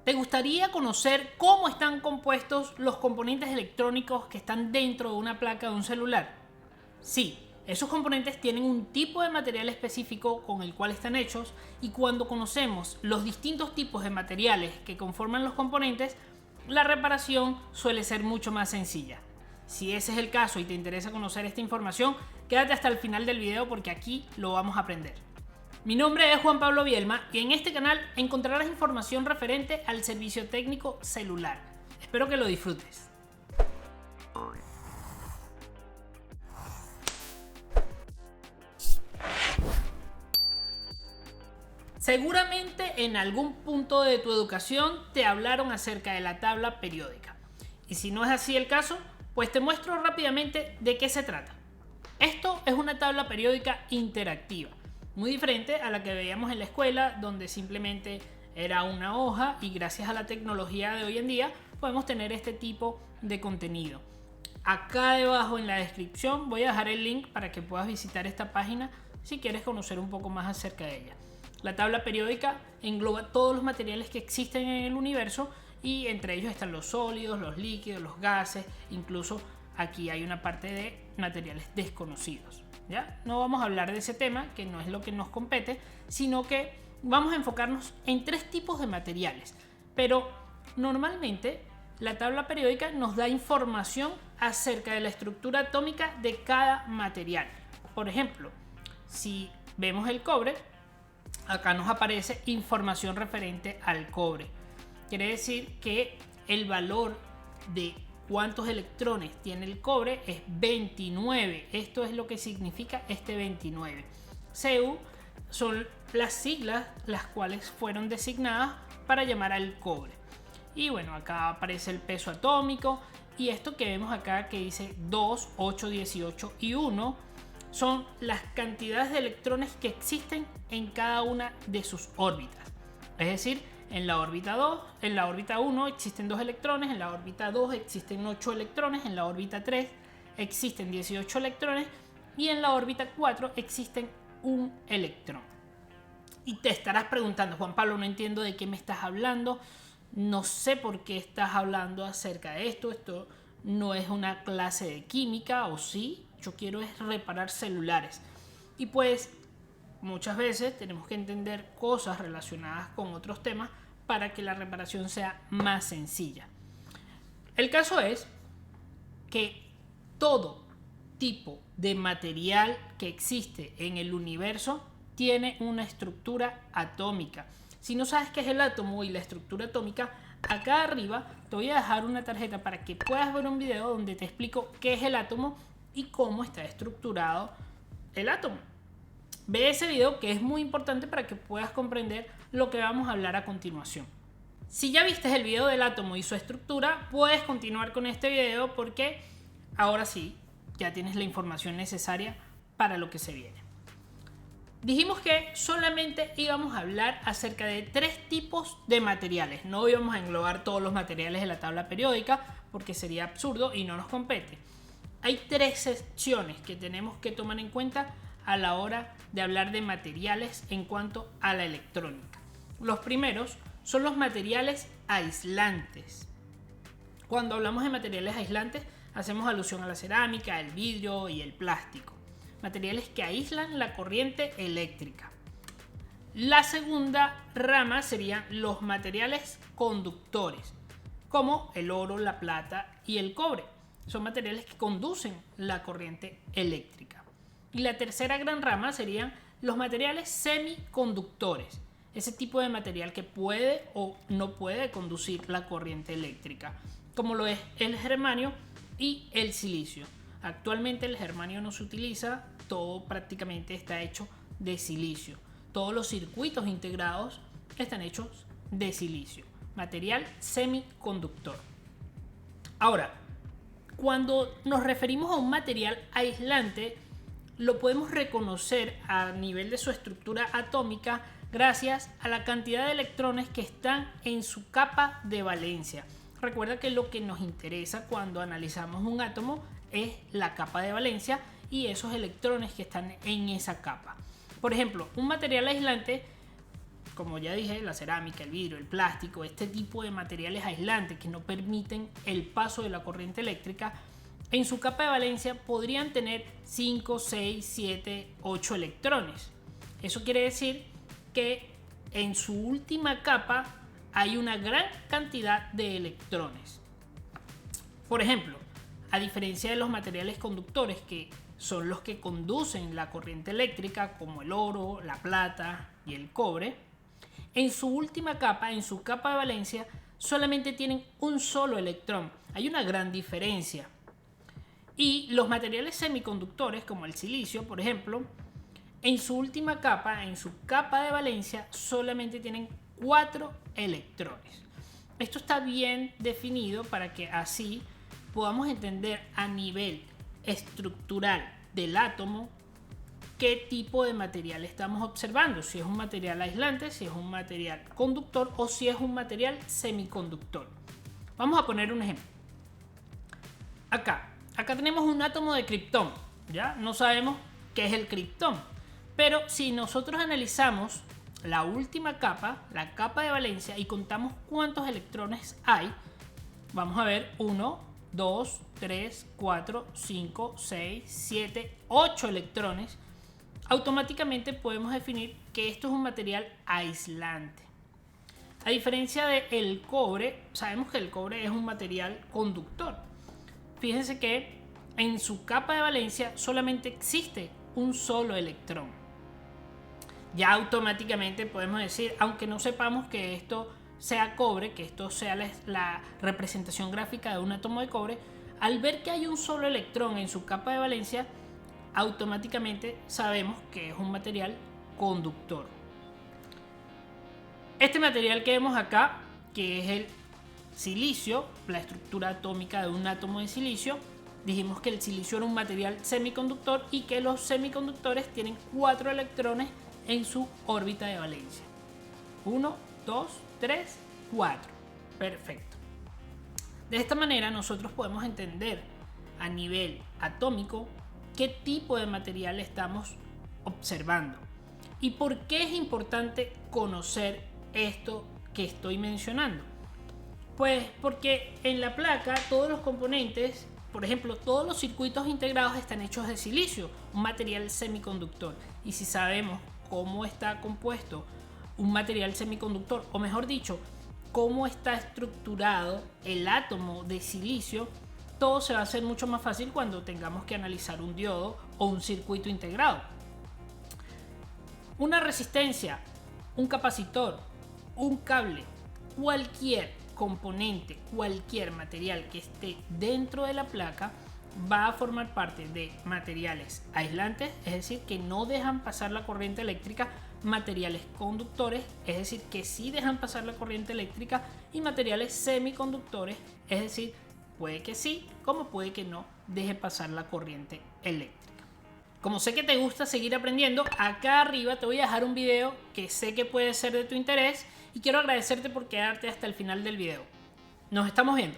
¿Te gustaría conocer cómo están compuestos los componentes electrónicos que están dentro de una placa de un celular? Sí, esos componentes tienen un tipo de material específico con el cual están hechos, y cuando conocemos los distintos tipos de materiales que conforman los componentes, la reparación suele ser mucho más sencilla. Si ese es el caso y te interesa conocer esta información, quédate hasta el final del video porque aquí lo vamos a aprender. Mi nombre es Juan Pablo Bielma y en este canal encontrarás información referente al servicio técnico celular. Espero que lo disfrutes. Seguramente en algún punto de tu educación te hablaron acerca de la tabla periódica. Y si no es así el caso, pues te muestro rápidamente de qué se trata. Esto es una tabla periódica interactiva, muy diferente a la que veíamos en la escuela, donde simplemente era una hoja y gracias a la tecnología de hoy en día podemos tener este tipo de contenido. Acá debajo en la descripción voy a dejar el link para que puedas visitar esta página si quieres conocer un poco más acerca de ella. La tabla periódica engloba todos los materiales que existen en el universo y entre ellos están los sólidos, los líquidos, los gases, incluso aquí hay una parte de materiales desconocidos. ¿Ya? No vamos a hablar de ese tema, que no es lo que nos compete, sino que vamos a enfocarnos en tres tipos de materiales. Pero normalmente la tabla periódica nos da información acerca de la estructura atómica de cada material. Por ejemplo, si vemos el cobre, acá nos aparece información referente al cobre. Quiere decir que el valor de cuántos electrones tiene el cobre es 29. Esto es lo que significa este 29. Cu son las siglas las cuales fueron designadas para llamar al cobre. Y bueno, acá aparece el peso atómico y esto que vemos acá que dice 2, 8, 18 y 1 son las cantidades de electrones que existen en cada una de sus órbitas. Es decir, en la órbita 2, en la órbita 1 existen 2 electrones, en la órbita 2 existen 8 electrones, en la órbita 3 existen 18 electrones y en la órbita 4 existen 1 electrón. Y te estarás preguntando, Juan Pablo, no entiendo de qué me estás hablando, no sé por qué estás hablando acerca de esto no es una clase de química, o sí, yo quiero es reparar celulares. Y pues muchas veces tenemos que entender cosas relacionadas con otros temas para que la reparación sea más sencilla. El caso es que todo tipo de material que existe en el universo tiene una estructura atómica. Si no sabes qué es el átomo y la estructura atómica, acá arriba te voy a dejar una tarjeta para que puedas ver un video donde te explico qué es el átomo y cómo está estructurado el átomo. Ve ese video que es muy importante para que puedas comprender lo que vamos a hablar a continuación. Si ya viste el video del átomo y su estructura, puedes continuar con este video porque ahora sí, ya tienes la información necesaria para lo que se viene. Dijimos que solamente íbamos a hablar acerca de tres tipos de materiales. No íbamos a englobar todos los materiales de la tabla periódica porque sería absurdo y no nos compete. Hay tres secciones que tenemos que tomar en cuenta a la hora de hablar de materiales en cuanto a la electrónica. Los primeros son los materiales aislantes. Cuando hablamos de materiales aislantes, hacemos alusión a la cerámica, el vidrio y el plástico. Materiales que aíslan la corriente eléctrica. La segunda rama serían los materiales conductores, como el oro, la plata y el cobre. Son materiales que conducen la corriente eléctrica. Y la tercera gran rama serían los materiales semiconductores, ese tipo de material que puede o no puede conducir la corriente eléctrica, como lo es el germanio y el silicio. Actualmente el germanio no se utiliza, todo prácticamente está hecho de silicio. Todos los circuitos integrados están hechos de silicio, material semiconductor. Ahora, cuando nos referimos a un material aislante, lo podemos reconocer a nivel de su estructura atómica gracias a la cantidad de electrones que están en su capa de valencia. Recuerda que lo que nos interesa cuando analizamos un átomo es la capa de valencia y esos electrones que están en esa capa. Por ejemplo, un material aislante como ya dije, la cerámica, el vidrio, el plástico, este tipo de materiales aislantes que no permiten el paso de la corriente eléctrica, en su capa de valencia podrían tener 5, 6, 7, 8 electrones. Eso quiere decir que en su última capa hay una gran cantidad de electrones. Por ejemplo, a diferencia de los materiales conductores, que son los que conducen la corriente eléctrica, como el oro, la plata y el cobre, en su última capa, en su capa de valencia, solamente tienen un solo electrón. Hay una gran diferencia. Y los materiales semiconductores, como el silicio, por ejemplo, en su última capa, en su capa de valencia, solamente tienen 4 electrones. Esto está bien definido para que así podamos entender a nivel estructural del átomo qué tipo de material estamos observando, si es un material aislante, si es un material conductor o si es un material semiconductor. Vamos a poner un ejemplo. Acá tenemos un átomo de criptón, ¿ya? No sabemos qué es el criptón, pero si nosotros analizamos la última capa, la capa de valencia, y contamos cuántos electrones hay, vamos a ver 1, 2, 3, 4, 5, 6, 7, 8 electrones. Automáticamente podemos definir que esto es un material aislante. A diferencia del cobre, sabemos que el cobre es un material conductor. Fíjense que en su capa de valencia solamente existe un solo electrón. Ya automáticamente podemos decir, aunque no sepamos que esto sea cobre, que esto sea la representación gráfica de un átomo de cobre, al ver que hay un solo electrón en su capa de valencia, automáticamente sabemos que es un material conductor. Este material que vemos acá, que es el silicio, la estructura atómica de un átomo de silicio, dijimos que el silicio era un material semiconductor y que los semiconductores tienen 4 electrones en su órbita de valencia. 1, 2, 3, 4. Perfecto. De esta manera nosotros podemos entender a nivel atómico qué tipo de material estamos observando y por qué es importante conocer esto que estoy mencionando. Pues porque en la placa todos los componentes, por ejemplo, todos los circuitos integrados están hechos de silicio, un material semiconductor. Y si sabemos cómo está compuesto un material semiconductor, o mejor dicho, cómo está estructurado el átomo de silicio, todo se va a hacer mucho más fácil cuando tengamos que analizar un diodo o un circuito integrado. Una resistencia, un capacitor, un cable, cualquier componente, cualquier material que esté dentro de la placa va a formar parte de materiales aislantes, es decir, que no dejan pasar la corriente eléctrica, materiales conductores, es decir, que sí dejan pasar la corriente eléctrica, y materiales semiconductores, es decir, puede que sí, como puede que no deje pasar la corriente eléctrica. Como sé que te gusta seguir aprendiendo, acá arriba te voy a dejar un video que sé que puede ser de tu interés y quiero agradecerte por quedarte hasta el final del video. Nos estamos viendo.